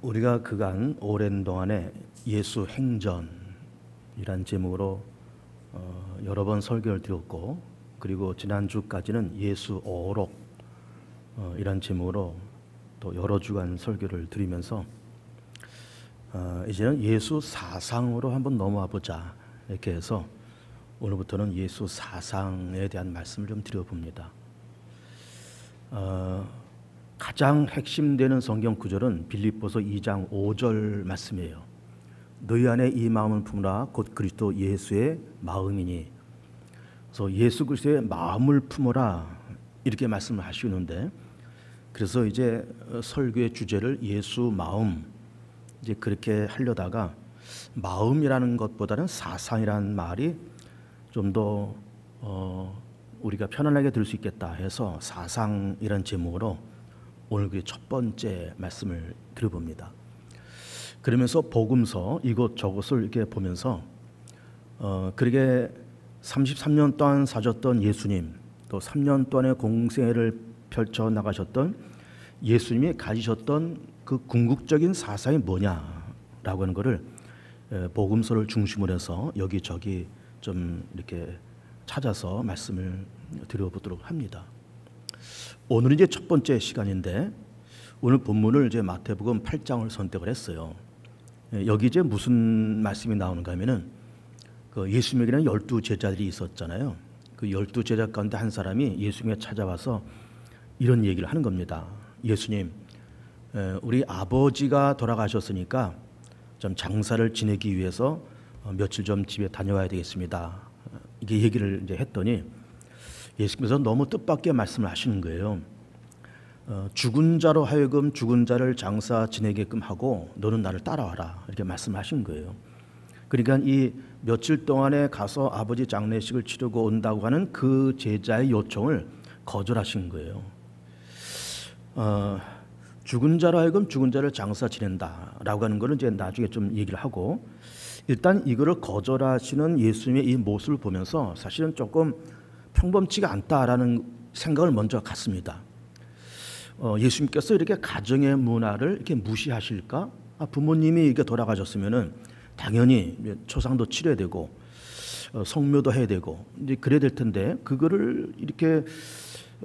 우리가 그간 오랜 동안에 예수 행전이란 제목으로 여러 번 설교를 드렸고, 그리고 지난주까지는 예수 어록 이란 제목으로 또 여러 주간 설교를 드리면서 이제는 예수 사상으로 한번 넘어와 보자 이렇게 해서 오늘부터는 예수 사상에 대한 말씀을 좀 드려봅니다. 가장 핵심되는 성경 구절은 빌립보서 2장 5절 말씀이에요. 너희 안에 이 마음을 품으라 곧 그리스도 예수의 마음이니. 그래서 예수 그리스도의 마음을 품어라 이렇게 말씀을 하시는데, 그래서 이제 설교의 주제를 예수 마음 이제 그렇게 하려다가 마음이라는 것보다는 사상이라는 말이 좀 더 우리가 편안하게 들을 수 있겠다 해서 사상이라는 제목으로 오늘 그 첫 번째 말씀을 드려봅니다. 그러면서 복음서 이것저것을 이렇게 보면서 그렇게 33년 동안 사셨던 예수님, 또 3년 동안의 공생애를 펼쳐 나가셨던 예수님이 가지셨던 그 궁극적인 사상이 뭐냐라고 하는 것을 복음서를 중심으로 해서 여기저기 좀 이렇게 찾아서 말씀을 드려보도록 합니다. 오늘은 이제 첫 번째 시간인데, 오늘 본문을 이제 마태복음 8장을 선택을 했어요. 여기 이제 무슨 말씀이 나오는가 하면은 그 예수님에게는 12 제자들이 있었잖아요. 그 12 제자 가운데 한 사람이 예수님에 찾아와서 이런 얘기를 하는 겁니다. 예수님, 우리 아버지가 돌아가셨으니까 좀 장사를 지내기 위해서 며칠 좀 집에 다녀와야 되겠습니다. 이게 얘기를 이제 했더니 예수님께서 너무 뜻밖의 말씀을 하시는 거예요. 죽은 자로 하여금 죽은 자를 장사 지내게끔 하고 너는 나를 따라와라 이렇게 말씀하신 거예요. 그러니까 이 며칠 동안에 가서 아버지 장례식을 치르고 온다고 하는 그 제자의 요청을 거절하신 거예요. 죽은 자로 하여금 죽은 자를 장사 지낸다라고 하는 거는 이제 나중에 좀 얘기를 하고, 일단 이거를 거절하시는 예수님의 이 모습을 보면서 사실은 조금 평범치가 않다라는 생각을 먼저 갖습니다. 예수님께서 이렇게 가정의 문화를 이렇게 무시하실까? 부모님이 이렇게 돌아가셨으면은 당연히 초상도 치러야 되고 성묘도 해야 되고 이제 그래야 될 텐데 그거를 이렇게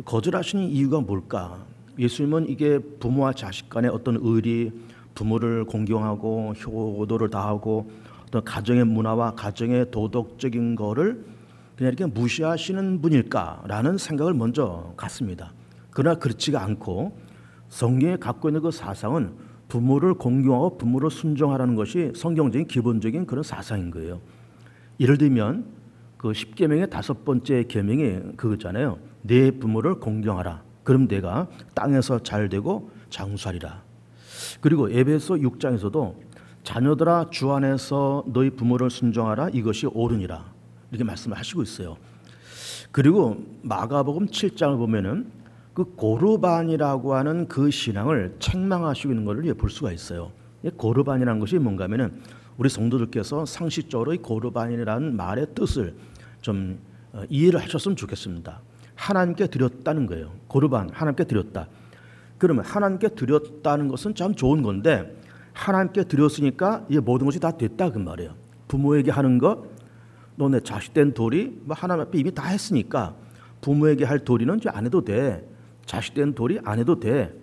거절하시는 이유가 뭘까? 예수님은 이게 부모와 자식 간의 어떤 의리, 부모를 공경하고 효도를 다하고 어떤 가정의 문화와 가정의 도덕적인 거를 그냥 이렇게 무시하시는 분일까라는 생각을 먼저 갖습니다. 그러나 그렇지가 않고 성경에 갖고 있는 그 사상은 부모를 공경하고 부모를 순종하라는 것이 성경적인 기본적인 그런 사상인 거예요. 예를 들면 그 10계명의 5번째 계명이 그거잖아요. 내 부모를 공경하라. 그럼 내가 땅에서 잘 되고 장수하리라. 그리고 에베소 6장에서도 자녀들아 주 안에서 너희 부모를 순종하라. 이것이 옳으니라. 이렇게 말씀을 하시고 있어요. 그리고 마가복음 7장을 보면은 그 고르반이라고 하는 그 신앙을 책망하시고 있는 것을 볼 수가 있어요. 고르반이라는 것이 뭔가 하면은 우리 성도들께서 상식적으로 이 고르반이라는 말의 뜻을 좀 이해를 하셨으면 좋겠습니다. 하나님께 드렸다는 거예요. 고르반, 하나님께 드렸다. 그러면 하나님께 드렸다는 것은 참 좋은 건데 하나님께 드렸으니까 이 모든 것이 다 됐다 그 말이에요. 부모에게 하는 것, 너 내 자식 된 도리 뭐 하나님 앞에 이미 다 했으니까 부모에게 할 도리는 이제 안 해도 돼. 자식 된 도리 안 해도 돼.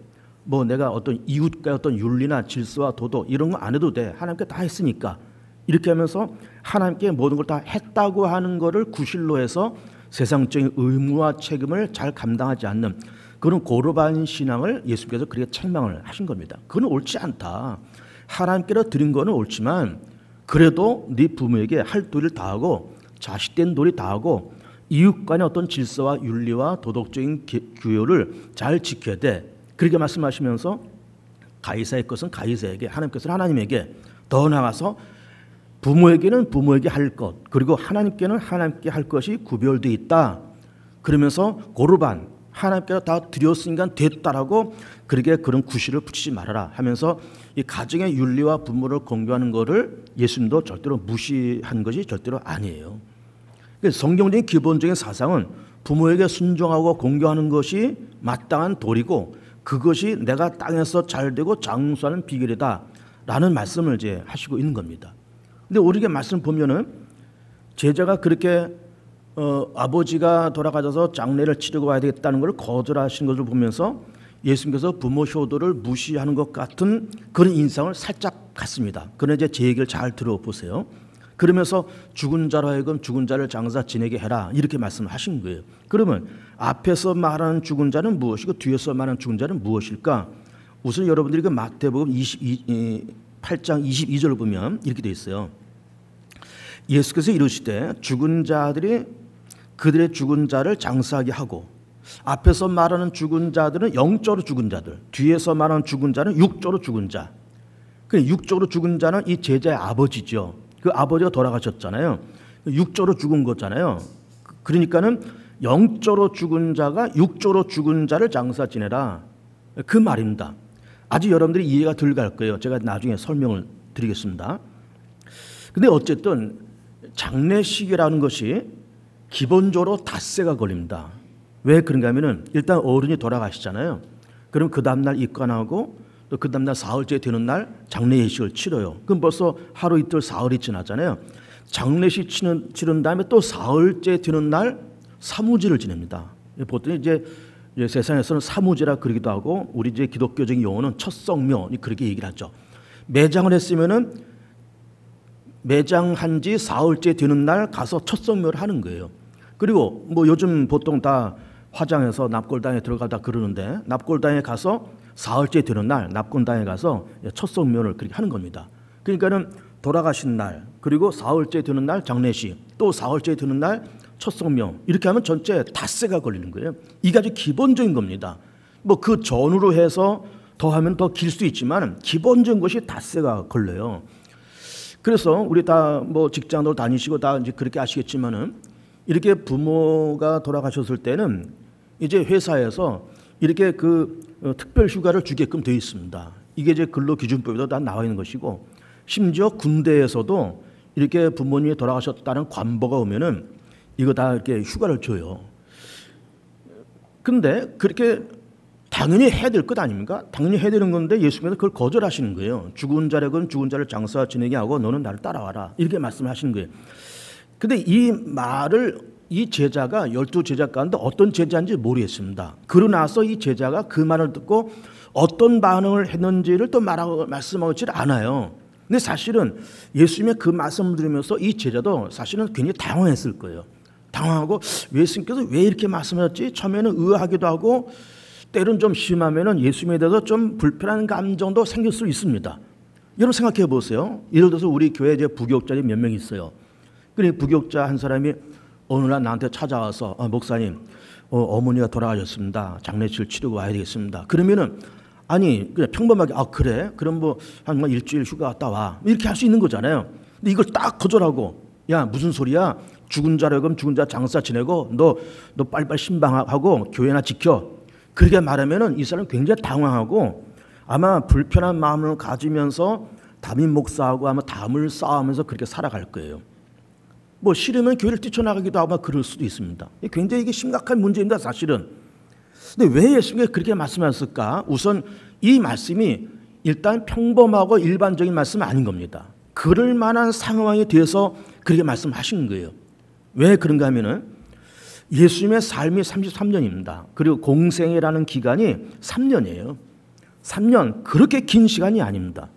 뭐 내가 어떤 이웃과의 어떤 윤리나 질서와 도덕 이런 거 안 해도 돼. 하나님께 다 했으니까. 이렇게 하면서 하나님께 모든 걸 다 했다고 하는 거를 구실로 해서 세상적인 의무와 책임을 잘 감당하지 않는 그런 고르반 신앙을 예수님께서 그렇게 책망을 하신 겁니다. 그건 옳지 않다. 하나님께로 드린 거는 옳지만 그래도 네 부모에게 할 도리를 다하고 자식된 도리 다하고 이웃 간의 어떤 질서와 윤리와 도덕적인 규율을 잘 지켜야 돼. 그렇게 말씀하시면서 가이사의 것은 가이사에게, 하나님께서는 하나님에게, 더 나아가서 부모에게는 부모에게 할 것, 그리고 하나님께는 하나님께 할 것이 구별되어 있다. 그러면서 고르반, 하나님께서 다 드렸으니까 됐다라고 그렇게 그런 구실을 붙이지 말아라 하면서 이 가정의 윤리와 부모를 공경하는 것을 예수님도 절대로 무시한 것이 절대로 아니에요. 성경적인 기본적인 사상은 부모에게 순종하고 공경하는 것이 마땅한 도리고 그것이 내가 땅에서 잘되고 장수하는 비결이다라는 말씀을 이제 하시고 있는 겁니다. 근데 우리가 말씀 보면은 제자가 그렇게 아버지가 돌아가셔서 장례를 치르고 와야 되겠다는 걸 거절하시는 것을 보면서 예수님께서 부모 효도를 무시하는 것 같은 그런 인상을 살짝 갖습니다. 그러나 이제 제 얘기를 잘 들어보세요. 그러면서 죽은 자로 하여금 죽은 자를 장사 지내게 해라 이렇게 말씀을 하신 거예요. 그러면 앞에서 말하는 죽은 자는 무엇이고 뒤에서 말하는 죽은 자는 무엇일까? 우선 여러분들이 그 마태복음 8장 22절을 보면 이렇게 되어 있어요. 예수께서 이르시되 죽은 자들이 그들의 죽은 자를 장사하게 하고 앞에서 말하는 죽은 자들은 영적으로 죽은 자들, 뒤에서 말하는 죽은 자는 육적으로 죽은 자. 그 육적으로 죽은 자는 이 제자의 아버지죠. 그 아버지가 돌아가셨잖아요. 육적으로 죽은 거잖아요. 그러니까는 영적으로 죽은 자가 육적으로 죽은 자를 장사 지내라. 그 말입니다. 아직 여러분들이 이해가 덜 갈 거예요. 제가 나중에 설명을 드리겠습니다. 근데 어쨌든 장례식이라는 것이 기본적으로 닷새가 걸립니다. 왜 그런가 하면은 일단 어른이 돌아가시잖아요. 그럼 그 다음날 입관하고 또 그 다음날 사흘째 되는 날 장례 예식을 치러요. 그럼 벌써 하루 이틀 사흘이 지나잖아요. 장례식 치른 다음에 또 사흘째 되는 날 사무제를 지냅니다. 보통 이제 세상에서는 사무제라 그러기도 하고 우리 이제 기독교적인 용어는 첫 성묘 그렇게 얘기를 하죠. 매장을 했으면은 매장한 지 사흘째 되는 날 가서 첫 성묘를 하는 거예요. 그리고 뭐 요즘 보통 다 화장해서 납골당에 들어가다 그러는데 납골당에 가서 사흘째 되는 날 납골당에 가서 첫 성묘를 그렇게 하는 겁니다. 그러니까는 돌아가신 날 그리고 사흘째 되는 날 장례식 또 사흘째 되는 날 첫 성묘 이렇게 하면 전체 닷새가 걸리는 거예요. 이게 아주 기본적인 겁니다. 뭐 그 전후로 해서 더 하면 더 길 수 있지만 기본적인 것이 닷새가 걸려요. 그래서 우리 다 뭐 직장도 다니시고 다 이제 그렇게 아시겠지만은 이렇게 부모가 돌아가셨을 때는 이제 회사에서 이렇게 그 특별 휴가를 주게끔 되어 있습니다. 이게 이제 근로기준법에도 다 나와 있는 것이고 심지어 군대에서도 이렇게 부모님이 돌아가셨다는 관보가 오면은 이거 다 이렇게 휴가를 줘요. 근데 그렇게 당연히 해야 될 것 아닙니까? 당연히 해야 되는 건데 예수님께서 그걸 거절하시는 거예요. 죽은 자력은 죽은 자를 장사 지내게 하고 너는 나를 따라와라. 이렇게 말씀하시는 거예요. 근데 이 말을 이 제자가 12제자 가운데 어떤 제자인지 모르겠습니다. 그러고 나서 이 제자가 그 말을 듣고 어떤 반응을 했는지를 또 말씀하지 않아요. 근데 사실은 예수님의 그 말씀을 들으면서 이 제자도 사실은 굉장히 당황했을 거예요. 당황하고 예수님께서 왜 이렇게 말씀하셨지? 처음에는 의아하기도 하고 때론 좀 심하면은 예수님에 대해서 좀 불편한 감정도 생길 수 있습니다. 여러분 생각해 보세요. 예를 들어서 우리 교회에 이제 부교육자들이 몇 명 있어요. 그래 부교육자 한 사람이 어느 날 나한테 찾아와서 목사님 어머니가 돌아가셨습니다. 장례식을 치르고 와야 되겠습니다. 그러면은 아니 그냥 평범하게 그래 그럼 뭐 한 일주일 휴가 갔다 와 이렇게 할 수 있는 거잖아요. 근데 이걸 딱 거절하고 야 무슨 소리야? 죽은 자라금 죽은 자 장사 지내고 너 빨리빨리 신방하고 교회나 지켜. 그렇게 말하면은 이 사람 굉장히 당황하고 아마 불편한 마음을 가지면서 담임 목사하고 아마 담을 쌓으면서 그렇게 살아갈 거예요. 뭐 싫으면 교회를 뛰쳐나가기도 하고 그럴 수도 있습니다. 굉장히 이게 심각한 문제입니다, 사실은. 근데 왜 예수님이 그렇게 말씀하셨을까? 우선 이 말씀이 일단 평범하고 일반적인 말씀은 아닌 겁니다. 그럴 만한 상황에 대해서 그렇게 말씀하신 거예요. 왜 그런가 하면은 예수님의 삶이 33년입니다. 그리고 공생이라는 기간이 3년이에요. 3년 그렇게 긴 시간이 아닙니다.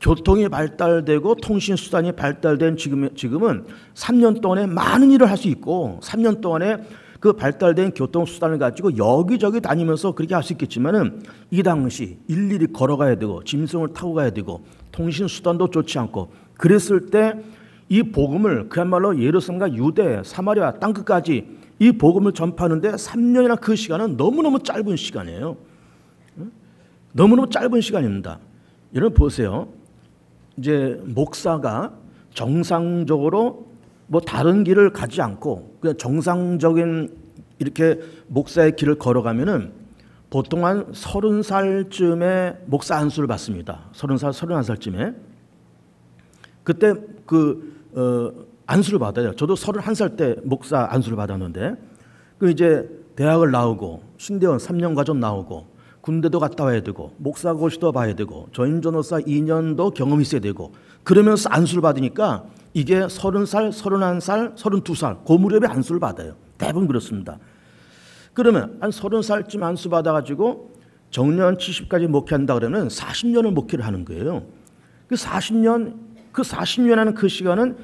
교통이 발달되고 통신수단이 발달된 지금은 3년 동안에 많은 일을 할 수 있고 3년 동안에 그 발달된 교통수단을 가지고 여기저기 다니면서 그렇게 할 수 있겠지만은 이 당시 일일이 걸어가야 되고 짐승을 타고 가야 되고 통신수단도 좋지 않고 그랬을 때 이 복음을 그야말로 예루살렘과 유대, 사마리아 땅끝까지 이 복음을 전파하는데 3년이나 그 시간은 너무너무 짧은 시간이에요. 너무너무 짧은 시간입니다. 여러분 보세요. 이제 목사가 정상적으로 뭐 다른 길을 가지 않고 그냥 정상적인 이렇게 목사의 길을 걸어가면은 보통 한 30살쯤에 목사 안수를 받습니다. 30살, 31살쯤에. 그때 안수를 받아요. 저도 31살 때 목사 안수를 받았는데 그 이제 대학을 나오고 신대원 3년 과정 나오고 군대도 갔다 와야 되고 목사고시도 봐야 되고 전임전도사 2년도 경험이 있어야 되고 그러면서 안수를 받으니까 이게 30살, 31살, 32살 그 무렵에 안수를 받아요. 대부분 그렇습니다. 그러면 한 30살쯤 안수 받아가지고 정년 70까지 목회한다 그러면 40년을 목회를 하는 거예요. 그 40년 하는 그 시간은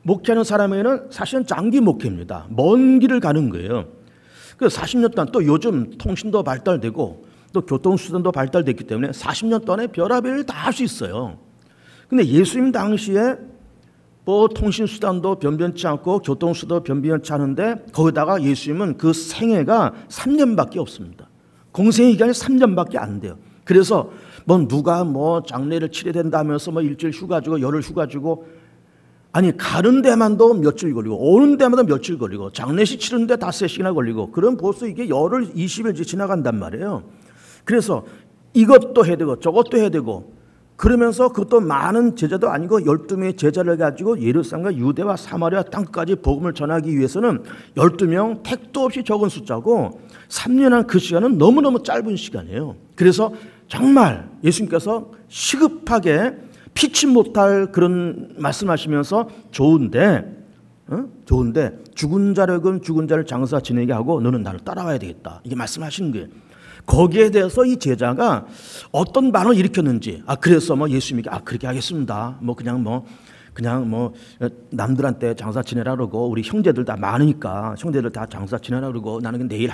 목회하는 사람에게는 사실은 장기 목회입니다. 먼 길을 가는 거예요. 그 40년 동안 또 요즘 통신도 발달되고 또 교통수단도 발달됐기 때문에 40년 동안에 별의별 일 다 할 수 있어요. 근데 예수님 당시에 뭐 통신수단도 변변치 않고 교통수단도 변변치 않은데 거기다가 예수님은 그 생애가 3년밖에 없습니다. 공생의 기간이 3년밖에 안 돼요. 그래서 뭐 누가 뭐 장례를 치러야 된다면서 뭐 일주일 휴가 주고 열흘 휴가 주고 아니 가는 데만도 며칠 걸리고 오는 데마다 며칠 걸리고 장례식 치르는데 5시간이나 걸리고 그럼 벌써 이게 열흘 20일 지나간단 말이에요. 그래서 이것도 해야 되고 저것도 해야 되고 그러면서 그것도 많은 제자도 아니고 12명의 제자를 가지고 예루살렘과 유대와 사마리아 땅까지 복음을 전하기 위해서는 12명 택도 없이 적은 숫자고 3년한 그 시간은 너무너무 짧은 시간이에요. 그래서 정말 예수님께서 시급하게 피치 못할 그런 말씀하시면서 좋은데 죽은 자력은 죽은 자를 장사 지내게 하고 너는 나를 따라와야 되겠다. 이게 말씀하시는 거예요. 거기에 대해서 이 제자가 어떤 반응을 일으켰는지 그래서 뭐 예수님에게 그렇게 하겠습니다. 그냥 남들한테 장사 지내라 그러고 우리 형제들 다 많으니까 형제들 다 장사 지내라 그러고 나는 내일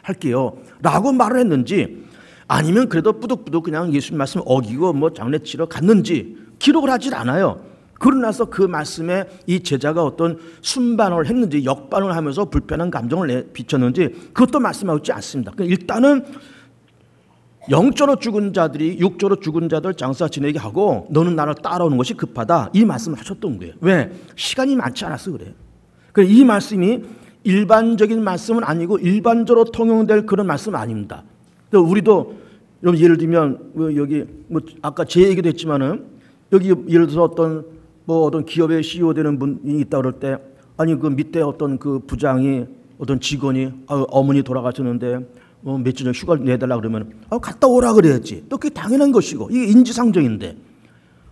할게요 라고 말을 했는지 아니면 그래도 뿌득뿌득 그냥 예수님 말씀 어기고 뭐 장례 치러 갔는지 기록을 하질 않아요. 그러고 나서 그 말씀에 이 제자가 어떤 순반응을 했는지 역반응을 하면서 불편한 감정을 비쳤는지 그것도 말씀하고 있지 않습니다. 일단은 영적으로 죽은 자들이 육적으로 죽은 자들 장사 지내게 하고 너는 나를 따라오는 것이 급하다. 이 말씀을 하셨던 거예요. 왜? 시간이 많지 않아서 그래요. 이 말씀이 일반적인 말씀은 아니고 일반적으로 통용될 그런 말씀은 아닙니다. 우리도 예를 들면 여기 아까 제 얘기도 했지만은 여기 예를 들어서 어떤 기업의 CEO 되는 분이 있다 그럴 때 아니 그 밑에 어떤 그 부장이 어떤 직원이 어머니 돌아가셨는데 며칠 전에 휴가를 내달라 그러면 갔다 오라 그래야지. 또 그게 당연한 것이고 이게 인지상정인데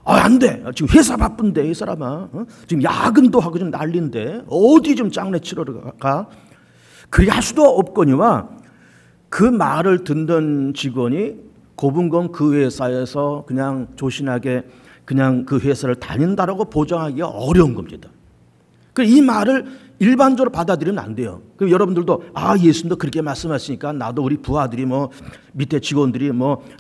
안 돼. 지금 회사 바쁜데 이 사람아 지금 야근도 하고 좀 난리인데 어디 좀 장례 치러 가. 그렇게 할 수도 없거니와 그 말을 듣는 직원이 고분건 그 회사에서 그냥 조신하게 그냥 그 회사를 다닌다라고 보장하기가 어려운 겁니다. 이 말을 일반적으로 받아들이면 안 돼요. 그럼 여러분들도 예수님도 그렇게 말씀하시니까 나도 우리 부하들이 밑에 직원들이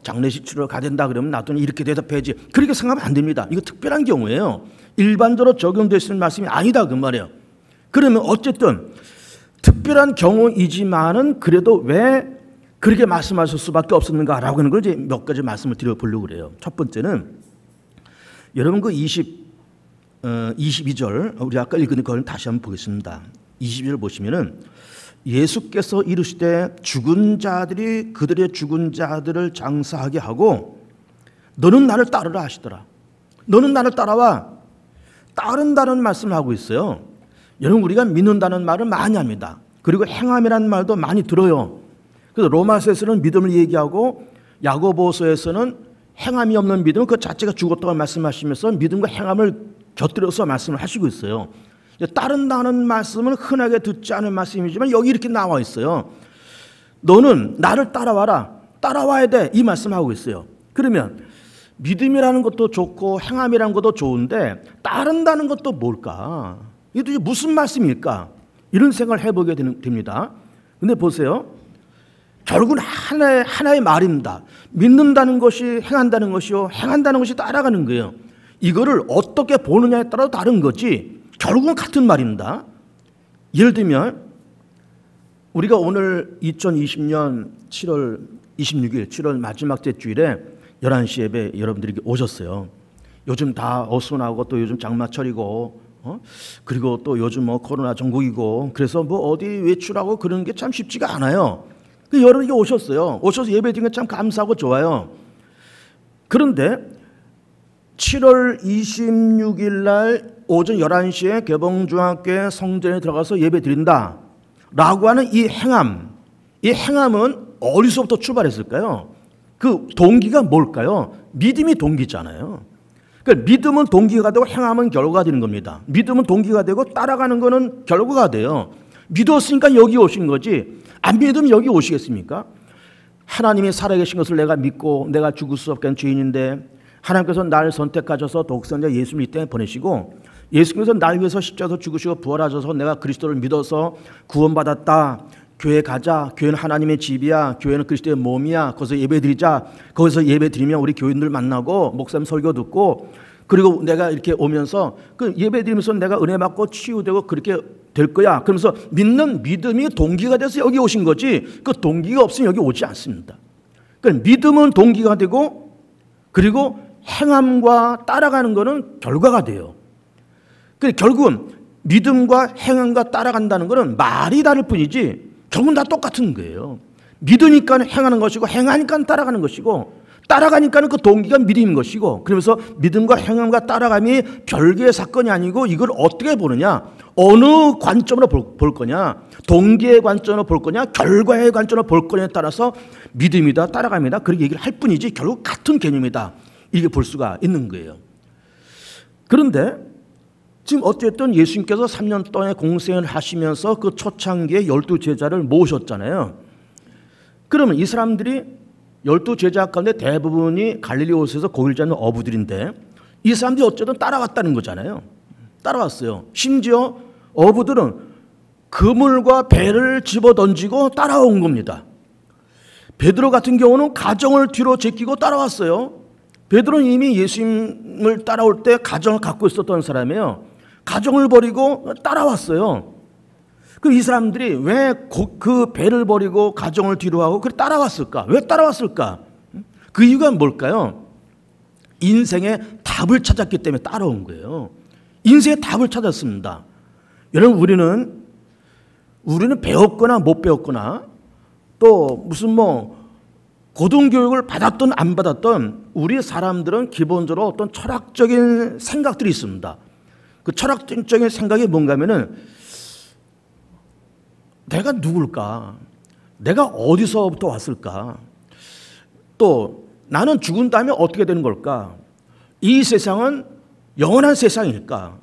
장례식 치러 가야 된다 그러면 나도 이렇게 대답해야지. 그렇게 생각하면 안 됩니다. 이거 특별한 경우예요. 일반적으로 적용될 수 있는 말씀이 아니다 그 말이에요. 그러면 어쨌든 특별한 경우이지만은 그래도 왜 그렇게 말씀하실 수밖에 없었는가라고 하는 걸 이제 몇 가지 말씀을 드려보려고 그래요. 첫 번째는 여러분 그 22절 우리 아까 읽은 걸 다시 한번 보겠습니다. 22절 보시면은 예수께서 이르시되 죽은 자들이 그들의 죽은 자들을 장사하게 하고 너는 나를 따르라 하시더라. 너는 나를 따라와. 따른다는 말씀을 하고 있어요. 여러분 우리가 믿는다는 말을 많이 합니다. 그리고 행함이라는 말도 많이 들어요. 그래서 로마서에서는 믿음을 얘기하고 야고보서에서는 행함이 없는 믿음 그 자체가 죽었다고 말씀하시면서 믿음과 행함을 곁들여서 말씀을 하시고 있어요. 따른다는 말씀은 흔하게 듣지 않은 말씀이지만 여기 이렇게 나와 있어요. 너는 나를 따라와라. 따라와야 돼. 이 말씀하고 있어요. 그러면 믿음이라는 것도 좋고 행함이라는 것도 좋은데 따른다는 것도 뭘까? 이게 무슨 말씀일까? 이런 생각을 해보게 됩니다. 근데 보세요. 결국은 하나의 말입니다. 믿는다는 것이 행한다는 것이요. 행한다는 것이 따라가는 거예요. 이거를 어떻게 보느냐에 따라 다른 거지 결국은 같은 말입니다. 예를 들면 우리가 오늘 2020년 7월 26일 7월 마지막 주일에 11시 예배 여러분들이 오셨어요. 요즘 다 어수선하고 또 요즘 장마철이고 그리고 또 요즘 코로나 전국이고 그래서 어디 외출하고 그런 게 참 쉽지가 않아요. 여러분이 오셨어요. 오셔서 예배 드린 게 참 감사하고 좋아요. 그런데 7월 26일 날 오전 11시에 개봉중학교에 성전에 들어가서 예배 드린다 라고 하는 이 행함은 어디서부터 출발했을까요? 그 동기가 뭘까요? 믿음이 동기잖아요. 그러니까 믿음은 동기가 되고 행함은 결과가 되는 겁니다. 믿음은 동기가 되고 따라가는 거는 결과가 돼요. 믿었으니까 여기 오신 거지, 안 믿으면 여기 오시겠습니까? 하나님이 살아계신 것을 내가 믿고 내가 죽을 수 없게 한 죄인인데 하나님께서 나를 선택하셔서 독생자 예수를 이 땅에 보내시고 예수님께서 날 위해서 십자가에서 죽으시고 부활하셔서 내가 그리스도를 믿어서 구원받았다. 교회 가자. 교회는 하나님의 집이야. 교회는 그리스도의 몸이야. 거기서 예배드리자. 거기서 예배드리면 우리 교인들 만나고 목사님 설교 듣고, 그리고 내가 이렇게 오면서 그 예배드리면서 내가 은혜 받고 치유되고 그렇게 될 거야. 그러면서 믿는 믿음이 동기가 돼서 여기 오신 거지, 그 동기가 없으면 여기 오지 않습니다. 그러니까 믿음은 동기가 되고, 그리고 행함과 따라가는 것은 결과가 돼요. 결국은 믿음과 행함과 따라간다는 것은 말이 다를 뿐이지 결국은 다 똑같은 거예요. 믿으니까 행하는 것이고, 행하니까 따라가는 것이고, 따라가니까 그 동기가 믿음인 것이고, 그러면서 믿음과 행함과 따라감이 별개의 사건이 아니고 이걸 어떻게 보느냐, 어느 관점으로 볼 거냐, 동기의 관점으로 볼 거냐, 결과의 관점으로 볼 거냐에 따라서 믿음이다 따라감이다 그렇게 얘기를 할 뿐이지 결국 같은 개념이다 이렇게 볼 수가 있는 거예요. 그런데 지금 어쨌든 예수님께서 3년 동안의 공생을 하시면서 그 초창기에 12제자를 모으셨잖아요. 그러면 이 사람들이 12제자 가운데 대부분이 갈릴리 호수에서 고기를 잡는 어부들인데 이 사람들이 어쨌든 따라왔다는 거잖아요. 따라왔어요. 심지어 어부들은 그물과 배를 집어던지고 따라온 겁니다. 베드로 같은 경우는 가정을 뒤로 제끼고 따라왔어요. 베드로는 이미 예수님을 따라올 때 가정을 갖고 있었던 사람이에요. 가정을 버리고 따라왔어요. 이 사람들이 왜 그 배를 버리고 가정을 뒤로 하고 그래 따라왔을까? 왜 따라왔을까? 그 이유가 뭘까요? 인생의 답을 찾았기 때문에 따라온 거예요. 인생의 답을 찾았습니다. 여러분, 우리는 배웠거나 못 배웠거나 또 무슨 고등교육을 받았든 안 받았든 우리 사람들은 기본적으로 어떤 철학적인 생각들이 있습니다. 그 철학적인 생각이 뭔가 하면은 내가 누굴까? 내가 어디서부터 왔을까? 또 나는 죽은 다음에 어떻게 되는 걸까? 이 세상은 영원한 세상일까?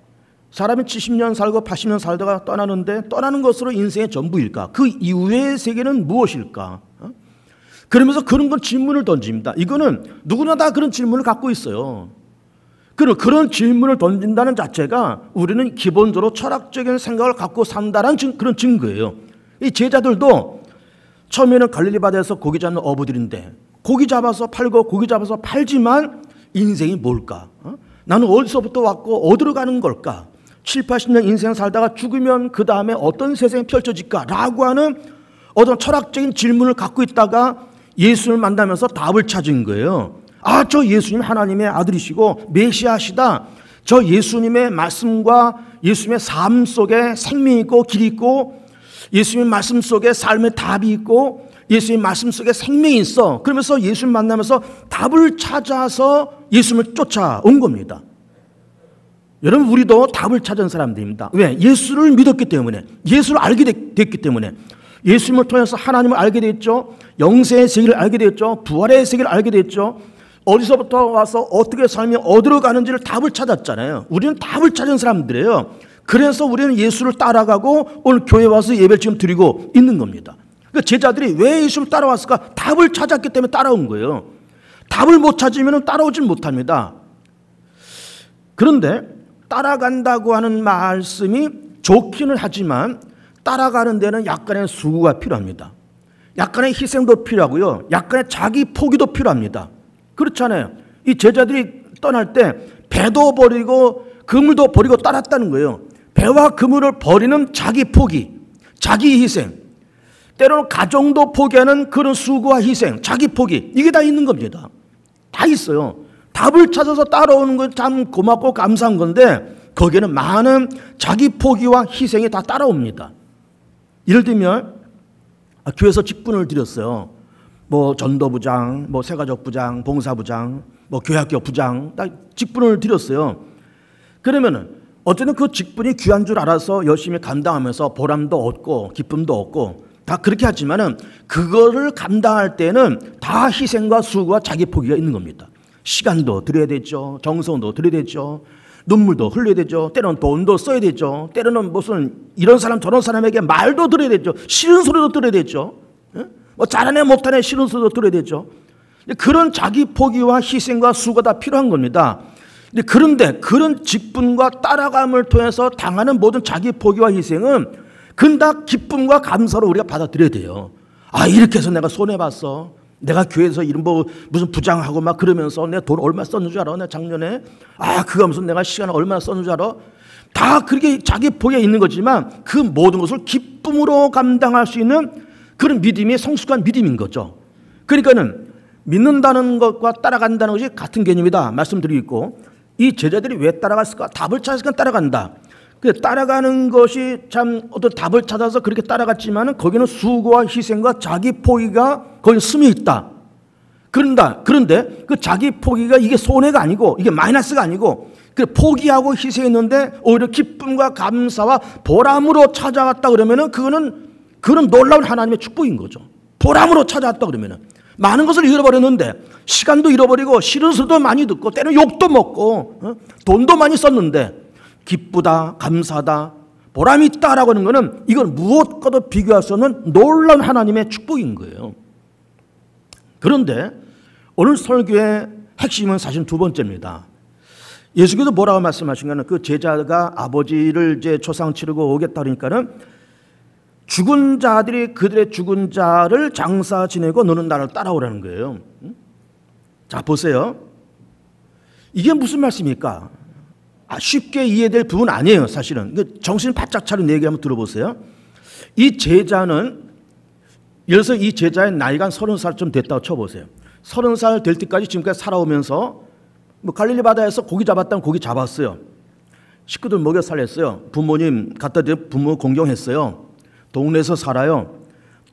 사람이 70년 살고 80년 살다가 떠나는데 떠나는 것으로 인생의 전부일까? 그 이후의 세계는 무엇일까? 그러면서 그런 질문을 던집니다. 이거는 누구나 다 그런 질문을 갖고 있어요. 그런 질문을 던진다는 자체가 우리는 기본적으로 철학적인 생각을 갖고 산다는 그런 증거예요. 이 제자들도 처음에는 갈릴리 바다에서 고기 잡는 어부들인데 고기 잡아서 팔고 고기 잡아서 팔지만 인생이 뭘까? 나는 어디서부터 왔고 어디로 가는 걸까? 7, 80년 인생 살다가 죽으면 그 다음에 어떤 세상이 펼쳐질까? 라고 하는 어떤 철학적인 질문을 갖고 있다가 예수를 만나면서 답을 찾은 거예요. 아, 저 예수님 하나님의 아들이시고 메시아시다. 저 예수님의 말씀과 예수님의 삶 속에 생명이 있고 길이 있고 예수님 말씀 속에 삶의 답이 있고 예수님 말씀 속에 생명이 있어. 그러면서 예수님 만나면서 답을 찾아서 예수님을 쫓아온 겁니다. 여러분, 우리도 답을 찾은 사람들입니다. 왜? 예수를 믿었기 때문에, 예수를 알게 됐기 때문에, 예수님을 통해서 하나님을 알게 됐죠. 영생의 세계를 알게 됐죠. 부활의 세계를 알게 됐죠. 어디서부터 와서 어떻게 살며 어디로 가는지를 답을 찾았잖아요. 우리는 답을 찾은 사람들이에요. 그래서 우리는 예수를 따라가고 오늘 교회 와서 예배를 지금 드리고 있는 겁니다. 그러니까 제자들이 왜 예수를 따라왔을까? 답을 찾았기 때문에 따라온 거예요. 답을 못 찾으면 따라오질 못합니다. 그런데 따라간다고 하는 말씀이 좋기는 하지만 따라가는 데는 약간의 수고가 필요합니다. 약간의 희생도 필요하고요. 약간의 자기 포기도 필요합니다. 그렇잖아요. 이 제자들이 떠날 때 배도 버리고 그물도 버리고 따랐다는 거예요. 배와 그물을 버리는 자기 포기, 자기 희생, 때로는 가정도 포기하는 그런 수고와 희생, 자기 포기, 이게 다 있는 겁니다. 다 있어요. 답을 찾아서 따라오는 건 참 고맙고 감사한 건데 거기에는 많은 자기 포기와 희생이 다 따라옵니다. 예를 들면 교회에서 직분을 드렸어요. 전도부장, 새가족부장, 봉사부장, 교회학교 부장 다 직분을 드렸어요. 그러면은 어쨌든 그 직분이 귀한 줄 알아서 열심히 감당하면서 보람도 얻고 기쁨도 얻고 다 그렇게 하지만은 그거를 감당할 때는 다 희생과 수고와 자기 포기가 있는 겁니다. 시간도 들여야 되죠. 정성도 들여야 되죠. 눈물도 흘려야 되죠. 때로는 돈도 써야 되죠. 때로는 무슨 이런 사람 저런 사람에게 말도 들어야 되죠. 싫은 소리도 들어야 되죠. 뭐 잘하네 못하네 싫은 소리도 들어야 되죠. 그런 자기 포기와 희생과 수고가 다 필요한 겁니다. 그런데 그런 직분과 따라감을 통해서 당하는 모든 자기 포기와 희생은 그건 다 기쁨과 감사로 우리가 받아들여야 돼요. 아, 이렇게 해서 내가 손해봤어. 내가 교회에서 이런 뭐 무슨 부장하고 막 그러면서 내가 돈 얼마 썼는 줄 알아? 내가 작년에 그거 하면서 내가 시간을 얼마나 썼는 줄 알아? 다 그렇게 자기 포기에 있는 거지만 그 모든 것을 기쁨으로 감당할 수 있는 그런 믿음이 성숙한 믿음인 거죠. 그러니까는 믿는다는 것과 따라간다는 것이 같은 개념이다 말씀드리고 있고, 이 제자들이 왜 따라갔을까? 답을 찾았으니까 따라간다. 따라가는 것이 참 어떤 답을 찾아서 그렇게 따라갔지만 거기는 수고와 희생과 자기 포기가 거기 스며 있다. 그런데 그 자기 포기가 이게 손해가 아니고 이게 마이너스가 아니고 그 포기하고 희생했는데 오히려 기쁨과 감사와 보람으로 찾아왔다 그러면은 그거는 놀라운 하나님의 축복인 거죠. 보람으로 찾아왔다 그러면은 많은 것을 잃어버렸는데 시간도 잃어버리고 싫은 소리도 많이 듣고 때로는 욕도 먹고 돈도 많이 썼는데 기쁘다, 감사하다, 보람이 있다라고 하는 것은 이건 무엇과도 비교할 수 없는 놀라운 하나님의 축복인 거예요. 그런데 오늘 설교의 핵심은 사실 두 번째입니다. 예수께서 뭐라고 말씀하신가는 그 제자가 아버지를 이제 초상 치르고 오겠다 그러니까는 죽은 자들이 그들의 죽은 자를 장사 지내고 너는 나를 따라오라는 거예요. 자, 보세요. 이게 무슨 말씀입니까? 쉽게 이해될 부분 아니에요, 사실은. 정신 바짝 차린 얘기 한번 들어보세요. 이 제자는, 예를 들어서 이 제자의 나이가 한 30살쯤 됐다고 쳐보세요. 30살 될 때까지 지금까지 살아오면서 뭐 갈릴리 바다에서 고기 잡았다면 고기 잡았어요. 식구들 먹여 살렸어요. 부모님 갖다 대고 부모 공경했어요. 동네에서 살아요.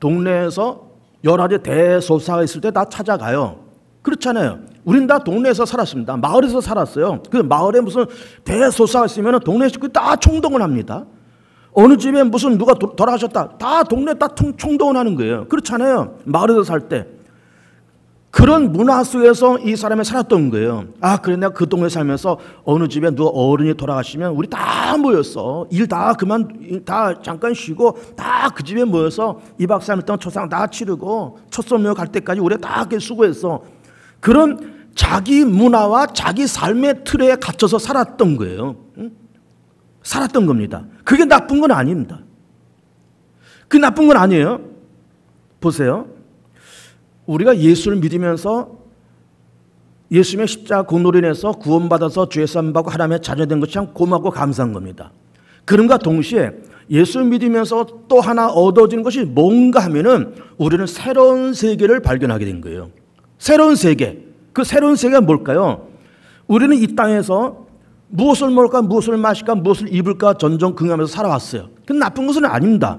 동네에서 여러 가지 대소사가 있을 때 다 찾아가요. 그렇잖아요. 우린 다 동네에서 살았습니다. 마을에서 살았어요. 그 마을에 무슨 대소사가 있으면 동네 식구들 다 총동원 합니다. 어느 집에 무슨 누가 돌아가셨다. 다 동네 다 총동원 하는 거예요. 그렇잖아요. 마을에서 살 때. 그런 문화 속에서 이 사람이 살았던 거예요. 그래 내가 그 동네 살면서 어느 집에 누가 어른이 돌아가시면 우리 다 모였어. 일 다 잠깐 쉬고 다 그 집에 모여서 2박 3일 동안 초상 다 치르고 첫 손녀 갈 때까지 우리 다 수고했어. 그런 자기 문화와 자기 삶의 틀에 갇혀서 살았던 거예요. 살았던 겁니다. 그게 나쁜 건 아닙니다. 그게 나쁜 건 아니에요. 보세요. 우리가 예수를 믿으면서 예수님의 십자가 공로로 인해서 구원받아서 죄 사함받고 하나님의 자녀된 것이 참 고맙고 감사한 겁니다. 그럼과 동시에 예수를 믿으면서 또 하나 얻어지는 것이 뭔가 하면은 우리는 새로운 세계를 발견하게 된 거예요. 새로운 세계. 그 새로운 세계가 뭘까요? 우리는 이 땅에서 무엇을 먹을까, 무엇을 마실까, 무엇을 입을까 전전긍긍하면서 살아왔어요. 그건 나쁜 것은 아닙니다.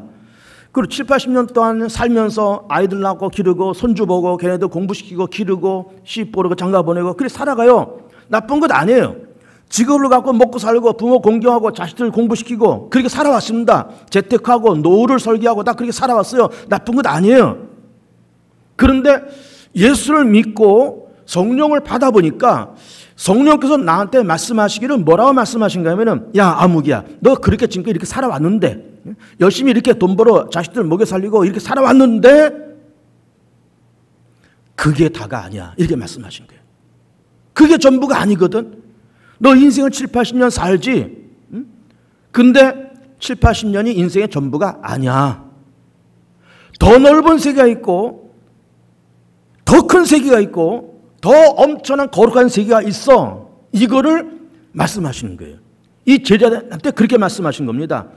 그리고 7, 80년 동안 살면서 아이들 낳고 기르고 손주 보고 걔네들 공부시키고 기르고 시집 보내고 장가 보내고 그렇게 살아가요. 나쁜 것 아니에요. 직업을 갖고 먹고 살고 부모 공경하고 자식들 공부시키고 그렇게 살아왔습니다. 재테크하고 노후를 설계하고 다 그렇게 살아왔어요. 나쁜 것 아니에요. 그런데 예수를 믿고 성령을 받아보니까 성령께서 나한테 말씀하시기를 뭐라고 말씀하신가 하면은 야 아무기야 너 그렇게 지금까지 이렇게 살아왔는데 열심히 이렇게 돈 벌어 자식들 먹여 살리고 이렇게 살아왔는데 그게 다가 아니야 이렇게 말씀하신 거예요. 그게 전부가 아니거든. 너 인생을 7, 80년 살지 근데 7, 80년이 인생의 전부가 아니야. 더 넓은 세계가 있고 더 큰 세계가 있고 더 엄청난 거룩한 세계가 있어. 이거를 말씀하시는 거예요. 이 제자한테 그렇게 말씀하신 겁니다.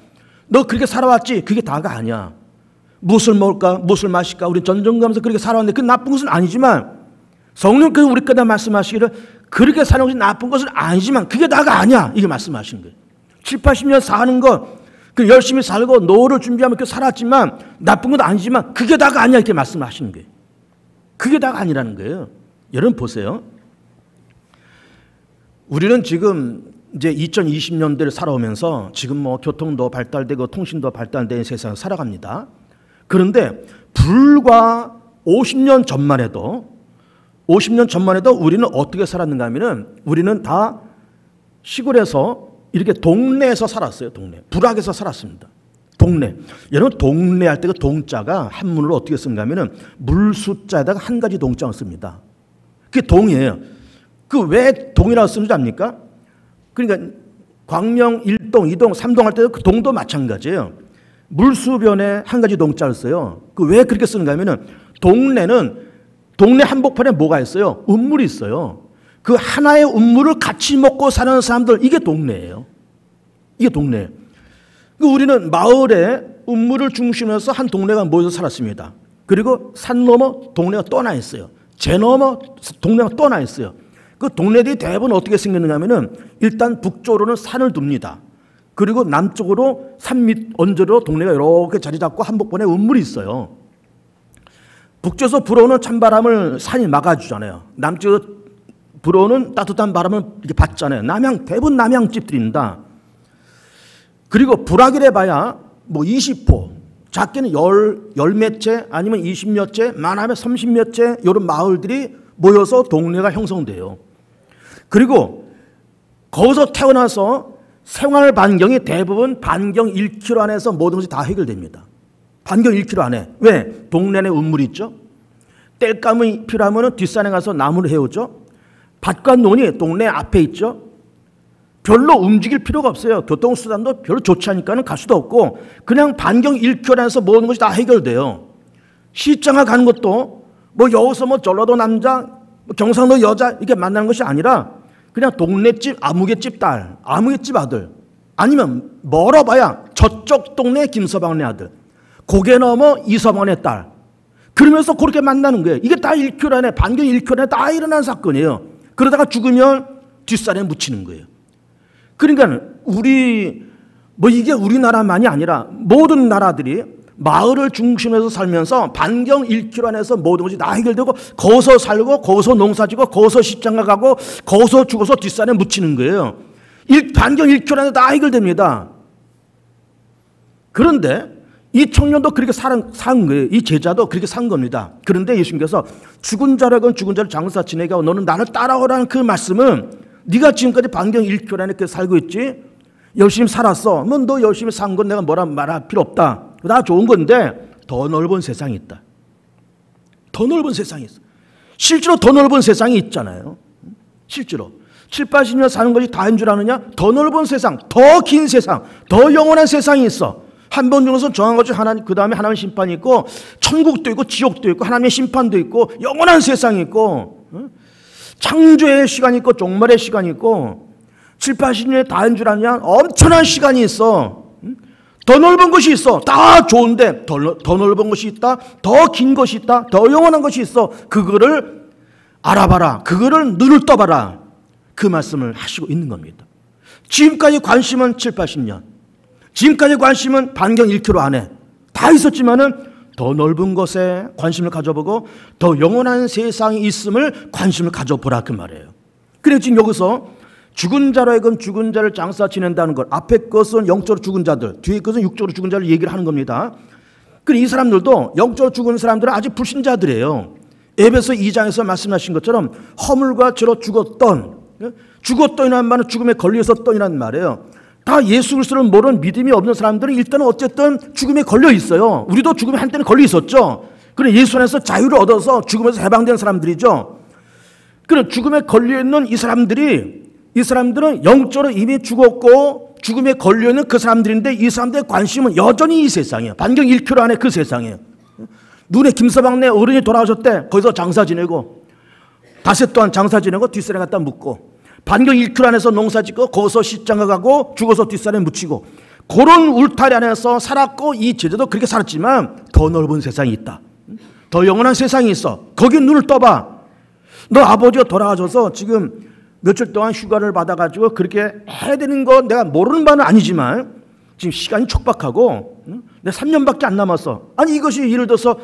너 그렇게 살아왔지? 그게 다가 아니야. 무엇을 먹을까? 무엇을 마실까? 우리 전전가면서 그렇게 살아왔는데 그 나쁜 것은 아니지만 성령께서 우리까지 말씀하시기를 그렇게 사는 것이 나쁜 것은 아니지만 그게 다가 아니야. 이게 말씀하신 거예요. 7, 80년 사는 것 그 열심히 살고 노후를 준비하며 이렇게 살았지만 나쁜 건 아니지만 그게 다가 아니야. 이렇게 말씀하시는 거예요. 그게 다가 아니라는 거예요. 여러분 보세요. 우리는 지금 이제 2020년대를 살아오면서 지금 뭐 교통도 발달되고 통신도 발달된 세상을 살아갑니다. 그런데 불과 50년 전만 해도 우리는 어떻게 살았는가 하면은 우리는 다 시골에서 이렇게 동네에서 살았어요. 부락에서 살았습니다. 동네. 여러분 동네 할 때 그 동자가 한문으로 어떻게 쓰는가 하면은 물숫자에다가 한 가지 동자를 씁니다. 그게 동이에요. 그 왜 동이라고 쓰는지 압니까? 그러니까 광명 1동, 2동, 3동 할 때도 그 동도 마찬가지예요. 물수변에 한 가지 동자를 써요. 그 왜 그렇게 쓰는가 하면은 동네 한복판에 뭐가 있어요? 운물이 있어요. 그 하나의 운물을 같이 먹고 사는 사람들, 이게 동네예요. 이게 동네예요. 우리는 마을에 운물을 중심으로 해서 한 동네가 모여서 살았습니다. 그리고 산 넘어 동네가 떠나 있어요. 제 넘어 동네가 떠나 있어요. 그 동네들이 대부분 어떻게 생겼는가 하면은 일단 북쪽으로는 산을 둡니다. 그리고 남쪽으로 산 밑 언저리로 동네가 이렇게 자리 잡고 한복판에 운물이 있어요. 북쪽에서 불어오는 찬바람을 산이 막아주잖아요. 남쪽에서 불어오는 따뜻한 바람을 이렇게 받잖아요. 대부분 남양집들입니다. 그리고 불악이래 봐야 뭐 20호, 작게는 열 몇 채 아니면 20몇 채, 많으면 30몇 채 이런 마을들이 모여서 동네가 형성돼요. 그리고 거기서 태어나서 생활 반경이 대부분 반경 1km 안에서 모든 것이 다 해결됩니다. 반경 1km 안에. 왜? 동네 내 운물이 있죠. 땔감이 필요하면 뒷산에 가서 나무를 해오죠. 밭과 논이 동네 앞에 있죠. 별로 움직일 필요가 없어요. 교통수단도 별로 좋지 않으니까 갈 수도 없고 그냥 반경 1km 안에서 모든 것이 다 해결돼요. 시장에 가는 것도 뭐 여기서 뭐 전라도 남자, 뭐 경상도 여자 이렇게 만나는 것이 아니라 그냥 동네집 아무개집 딸, 아무개집 아들, 아니면 멀어봐야 저쪽 동네 김서방네 아들, 고개 넘어 이서방네 딸, 그러면서 그렇게 만나는 거예요. 이게 다 1km 안에, 반경 1km 안에 다 일어난 사건이에요. 그러다가 죽으면 뒷산에 묻히는 거예요. 그러니까 이게 우리나라만이 아니라 모든 나라들이 마을을 중심에서 살면서 반경 1km 안에서 모든 것이 다 해결되고 거기서 살고 거기서 농사지고 거기서 시장가 가고 거기서 죽어서 뒷산에 묻히는 거예요. 반경 1km 안에 다 해결됩니다. 그런데 이 청년도 그렇게 산 거예요. 이 제자도 그렇게 산 겁니다. 그런데 예수님께서 죽은 자라건 죽은 자를 장사 지내게 하고 너는 나를 따라오라는 그 말씀은 네가 지금까지 반경 1km 안에 이렇게 살고 있지? 열심히 살았어. 뭐 너 열심히 산 건 내가 뭐라 말할 필요 없다. 다 좋은 건데 더 넓은 세상이 있다. 더 넓은 세상이 있어. 실제로 더 넓은 세상이 있잖아요. 실제로 7, 80년 사는 것이 다인 줄 아느냐? 더 넓은 세상, 더 긴 세상, 더 영원한 세상이 있어. 한 번 죽어서 정한 것이 하나님, 그 다음에 하나님 심판이 있고 천국도 있고 지옥도 있고 하나님의 심판도 있고 영원한 세상이 있고 창조의 시간이 있고 종말의 시간이 있고 7, 80년에 다인 줄 아느냐? 엄청난 시간이 있어. 더 넓은 것이 있어. 다 좋은데 더 넓은 것이 있다. 더 긴 것이 있다. 더 영원한 것이 있어. 그거를 알아봐라. 그거를 눈을 떠봐라. 그 말씀을 하시고 있는 겁니다. 지금까지 관심은 7, 80년. 지금까지 관심은 반경 1km 안에 다 있었지만은 더 넓은 것에 관심을 가져보고 더 영원한 세상이 있음을 관심을 가져보라 그 말이에요. 그래서 지금 여기서 죽은 자로 하여금 죽은 자를 장사 지낸다는 것, 앞에 것은 영적으로 죽은 자들, 뒤에 것은 육적으로 죽은 자를 얘기를 하는 겁니다. 그리고 이 사람들도 영적으로 죽은 사람들은 아직 불신자들이에요. 에베소 2장에서 말씀하신 것처럼 허물과 죄로 죽었던이라는 말은 죽음에 걸려있었던이라는 말이에요. 다 예수 그리스도를 모르는 믿음이 없는 사람들은 일단은 어쨌든 죽음에 걸려 있어요. 우리도 죽음에 한때는 걸려 있었죠. 그래 예수 안에서 자유를 얻어서 죽음에서 해방된 사람들이죠. 그래 죽음에 걸려 있는 이 사람들은 영적으로 이미 죽었고 죽음에 걸려 있는 그 사람들인데 이 사람들의 관심은 여전히 이 세상이에요. 반경 1km 안에 그 세상이에요. 눈에 김서방네 어른이 돌아오셨대. 거기서 장사 지내고 닷새 동안 장사 지내고 뒷산에 갖다 묻고 반경 1km 안에서 농사 짓고 거기서 시장가 가고 죽어서 뒷산에 묻히고 그런 울타리 안에서 살았고 이 제자도 그렇게 살았지만 더 넓은 세상이 있다. 더 영원한 세상이 있어. 거기 눈을 떠봐. 너 아버지가 돌아가셔서 지금 며칠 동안 휴가를 받아가지고 그렇게 해야 되는 거 내가 모르는 바는 아니지만 지금 시간이 촉박하고 내가 3년밖에 안 남았어. 아니 이것이 예를 들어서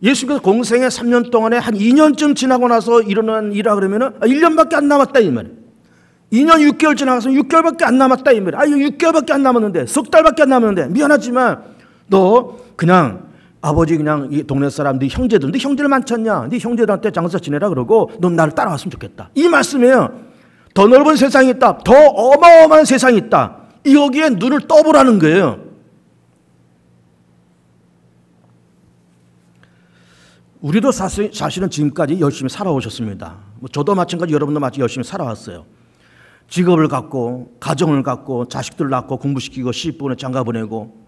예수께서 공생애 3년 동안에 한 2년쯤 지나고 나서 일어난 일이라 그러면은 1년밖에 안 남았다 이 말이에요. 2년 6개월 지나가서 6개월밖에 안 남았다 이 말이에요. 6개월밖에 안 남았는데 석 달밖에 안 남았는데 미안하지만 너 그냥 아버지 그냥 이 동네 사람 네 형제들 많잖냐? 네 형제들한테 장사 지내라 그러고 넌 나를 따라왔으면 좋겠다. 이 말씀이에요. 더 넓은 세상이 있다. 더 어마어마한 세상이 있다. 여기에 눈을 떠보라는 거예요. 우리도 사실은 지금까지 열심히 살아오셨습니다. 저도 마찬가지, 여러분도 마찬가지 열심히 살아왔어요. 직업을 갖고, 가정을 갖고, 자식들 낳고, 공부시키고, 시집 보내, 장가 보내고,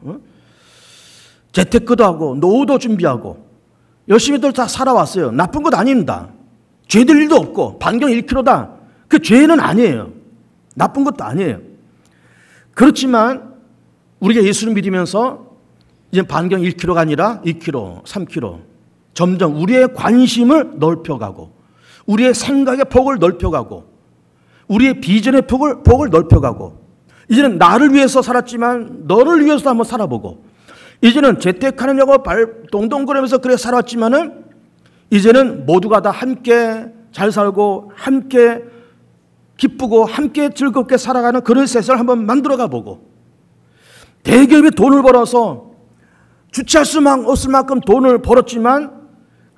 재테크도 하고, 노후도 준비하고, 열심히들 다 살아왔어요. 나쁜 것 아닙니다. 죄될 일도 없고, 반경 1km다. 그 죄는 아니에요. 나쁜 것도 아니에요. 그렇지만, 우리가 예수를 믿으면서, 이제 반경 1km가 아니라 2km, 3km, 점점 우리의 관심을 넓혀가고, 우리의 생각의 폭을 넓혀가고, 우리의 비전의 폭을 넓혀가고, 이제는 나를 위해서 살았지만 너를 위해서도 한번 살아보고, 이제는 재택하느냐고 동동거리면서 그래 살았지만은 이제는 모두가 다 함께 잘 살고 함께 기쁘고 함께 즐겁게 살아가는 그런 세상을 한번 만들어가 보고, 대기업이 돈을 벌어서 주체할 수 없을 만큼 돈을 벌었지만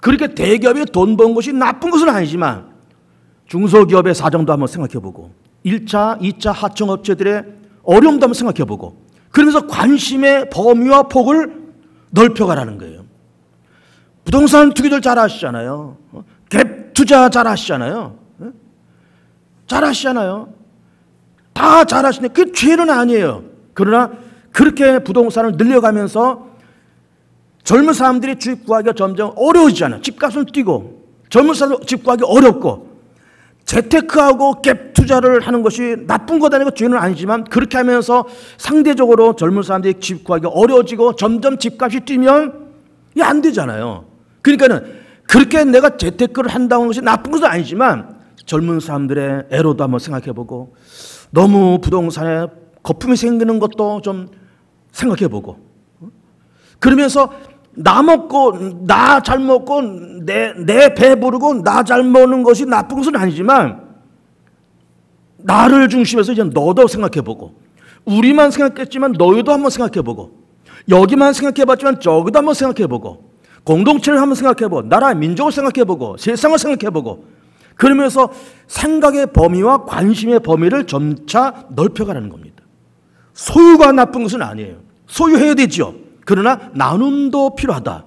그렇게 대기업이 돈 번 것이 나쁜 것은 아니지만 중소기업의 사정도 한번 생각해보고 1차, 2차 하청업체들의 어려움도 한번 생각해보고, 그러면서 관심의 범위와 폭을 넓혀가라는 거예요. 부동산 투기들 잘 아시잖아요. 갭 투자 잘 아시잖아요. 잘 아시잖아요. 다 잘 아시는데 그게 죄는 아니에요. 그러나 그렇게 부동산을 늘려가면서 젊은 사람들이 집 구하기가 점점 어려워지잖아요. 집값은 뛰고 젊은 사람들 집 구하기 어렵고, 재테크하고 갭 투자를 하는 것이 나쁜 것 아니고 죄는 아니지만 그렇게 하면서 상대적으로 젊은 사람들이 집 구하기 어려워지고 점점 집값이 뛰면 이게 안 되잖아요. 그러니까는 그렇게 내가 재테크를 한다는 것이 나쁜 것은 아니지만 젊은 사람들의 애로도 한번 생각해보고, 너무 부동산에 거품이 생기는 것도 좀 생각해보고, 그러면서 나 먹고 나 잘 먹고 내 배부르고 나 잘 먹는 것이 나쁜 것은 아니지만 나를 중심해서 이제 너도 생각해보고, 우리만 생각했지만 너희도 한번 생각해보고, 여기만 생각해봤지만 저기도 한번 생각해보고, 공동체를 한번 생각해보고, 나라 민족을 생각해보고, 세상을 생각해보고, 그러면서 생각의 범위와 관심의 범위를 점차 넓혀가라는 겁니다. 소유가 나쁜 것은 아니에요. 소유해야 되죠. 그러나 나눔도 필요하다.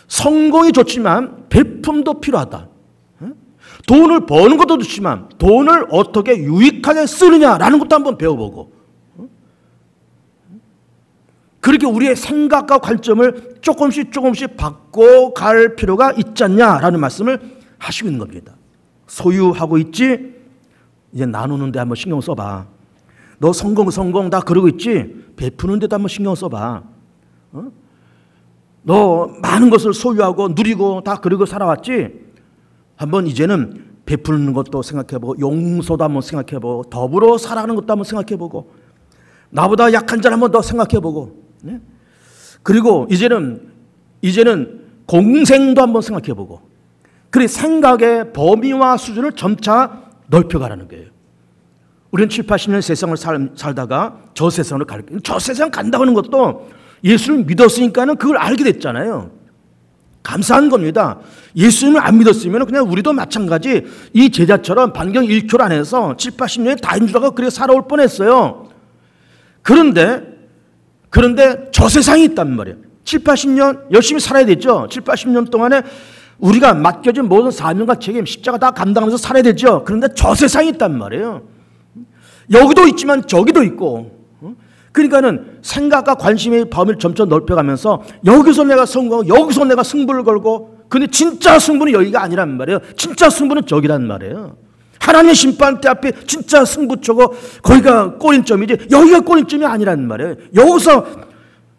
성공이 좋지만 베품도 필요하다. 돈을 버는 것도 좋지만 돈을 어떻게 유익하게 쓰느냐라는 것도 한번 배워보고, 그렇게 우리의 생각과 관점을 조금씩 바꿔갈 필요가 있지 않냐라는 말씀을 하시고 있는 겁니다. 소유하고 있지? 이제 나누는 데 한번 신경 써봐. 너 성공 다 그러고 있지? 베푸는 데도 한번 신경 써봐. 너 많은 것을 소유하고 누리고 다 그러고 살아왔지? 한번 이제는 베푸는 것도 생각해보고, 용서도 한번 생각해보고, 더불어 살아가는 것도 한번 생각해보고, 나보다 약한 자를 한번 더 생각해보고, 그리고 이제는 공생도 한번 생각해보고, 그래 생각의 범위와 수준을 점차 넓혀가라는 거예요. 우리는 7, 80년 세상을 살다가 저 세상으로 저 세상 간다고 하는 것도 예수를 믿었으니까는 그걸 알게 됐잖아요. 감사한 겁니다. 예수님을 안 믿었으면 그냥 우리도 마찬가지 이 제자처럼 반경 1km 안에서 7, 80년에 다인 줄 알고 그렇게 살아올 뻔했어요. 그런데 저 세상이 있단 말이에요. 7, 80년 열심히 살아야 되죠. 7, 80년 동안에 우리가 맡겨진 모든 사명과 책임, 십자가 다 감당하면서 살아야 되죠. 그런데 저 세상이 있단 말이에요. 여기도 있지만 저기도 있고, 그러니까는 생각과 관심의 범위를 점점 넓혀가면서 여기서 내가 성공하고 여기서 내가 승부를 걸고, 근데 진짜 승부는 여기가 아니란 말이에요. 진짜 승부는 저기란 말이에요. 하나님의 심판대 앞에 진짜 승부처고 거기가 꼬린점이지 여기가 꼬린점이 아니란 말이에요. 여기서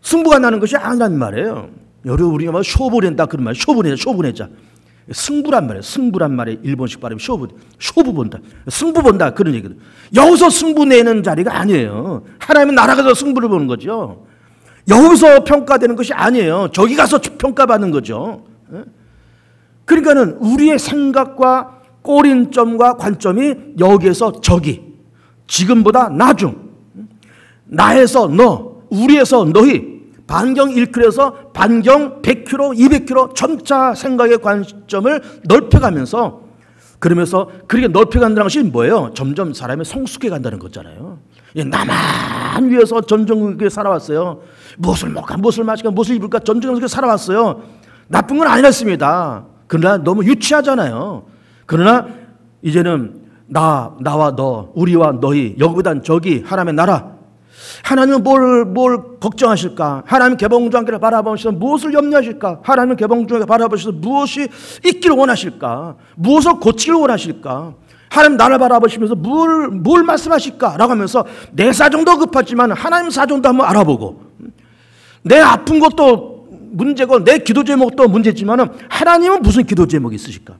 승부가 나는 것이 아니란 말이에요. 여러분, 우리가 뭐 쇼부낸다 그런 말, 쇼부내자. 승부란 말이에요. 승부란 말에 일본식 발음이 쇼부 본다. 승부 본다 그런 얘기거든. 여기서 승부 내는 자리가 아니에요. 하나님은 나라가서 승부를 보는 거죠. 여기서 평가되는 것이 아니에요. 저기 가서 평가받는 거죠. 그러니까는 우리의 생각과 꼬린점과 관점이 여기에서 저기, 지금보다 나중, 나에서 너, 우리에서 너희, 반경 1km에서 반경 100km, 200km 점차 생각의 관점을 넓혀가면서, 그러면서 그렇게 넓혀간다는 것이 뭐예요? 점점 사람이 성숙해 간다는 거잖아요. 남한 위에서 전쟁국에 살아왔어요. 무엇을 먹을까, 무엇을 마실까, 무엇을 입을까 전쟁국에 살아왔어요. 나쁜 건 아니었습니다. 그러나 너무 유치하잖아요. 그러나 이제는 나와 너, 우리와 너희, 여기보단 저기 하나님의 나라. 하나님은 뭘 걱정하실까? 하나님 개봉주한께를 바라보시면서 무엇을 염려하실까? 하나님 개봉주한께 바라보시면서 무엇이 있기를 원하실까? 무엇을 고치기를 원하실까? 하나님 나를 바라보시면서 뭘 말씀하실까? 라고 하면서 내 사정도 급하지만 하나님 사정도 한번 알아보고, 내 아픈 것도 문제고 내 기도 제목도 문제지만 하나님은 무슨 기도 제목이 있으실까?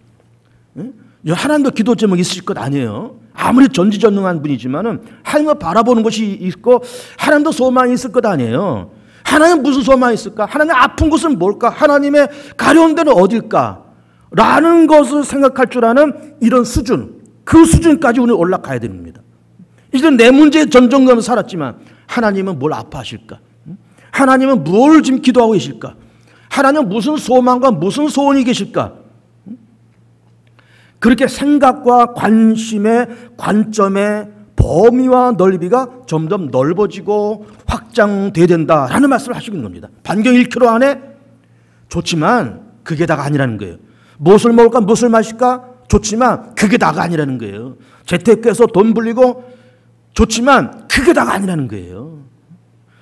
하나님도 기도 제목이 있으실 것 아니에요. 아무리 전지전능한 분이지만 하나님을 바라보는 것이 있고 하나님도 소망이 있을 것 아니에요. 하나님 무슨 소망이 있을까? 하나님 아픈 곳은 뭘까? 하나님의 가려운 데는 어딜까? 라는 것을 생각할 줄 아는 이런 수준, 그 수준까지 우리는 올라가야 됩니다. 이제는 내 문제에 전전긍긍 살았지만 하나님은 뭘 아파하실까? 하나님은 뭘 지금 기도하고 계실까? 하나님은 무슨 소망과 무슨 소원이 계실까? 그렇게 생각과 관심의 관점의 범위와 넓이가 점점 넓어지고 확장돼야 된다라는 말씀을 하시고 있는 겁니다. 반경 1km 안에 좋지만 그게 다가 아니라는 거예요. 무엇을 먹을까, 무엇을 마실까 좋지만 그게 다가 아니라는 거예요. 재테크해서 돈 불리고 좋지만 그게 다가 아니라는 거예요.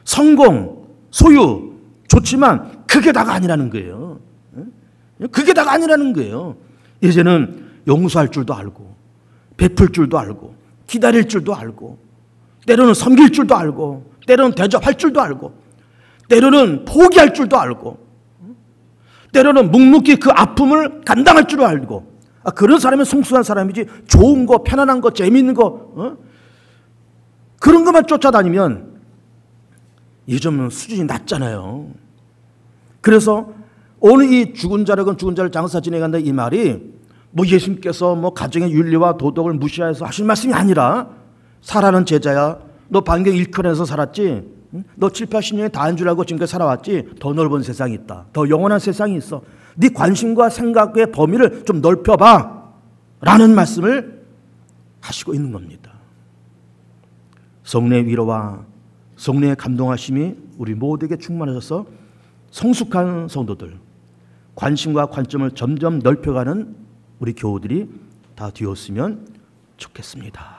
성공, 소유 좋지만 그게 다가 아니라는 거예요. 그게 다가 아니라는 거예요. 이제는 용서할 줄도 알고, 베풀 줄도 알고, 기다릴 줄도 알고, 때로는 섬길 줄도 알고, 때로는 대접할 줄도 알고, 때로는 포기할 줄도 알고, 때로는 묵묵히 그 아픔을 감당할 줄도 알고, 그런 사람이 성숙한 사람이지 좋은 거, 편안한 거, 재미있는 거, 그런 것만 쫓아다니면 요즘은 수준이 낮잖아요. 그래서 오늘 이 죽은 자락은 죽은 자를 장사 지내간다 이 말이 예수님께서 가정의 윤리와 도덕을 무시해서 하신 말씀이 아니라, 살아는 제자야, 너 반경 1km에서 살았지, 너 7, 80년이 다인 줄 알고 지금까지 살아왔지, 더 넓은 세상이 있다, 더 영원한 세상이 있어, 네 관심과 생각의 범위를 좀 넓혀봐 라는 말씀을 하시고 있는 겁니다. 성령의 위로와 성령의 감동하심이 우리 모두에게 충만하셔서 성숙한 성도들, 관심과 관점을 점점 넓혀가는 우리 교우들이 다 되었으면 좋겠습니다.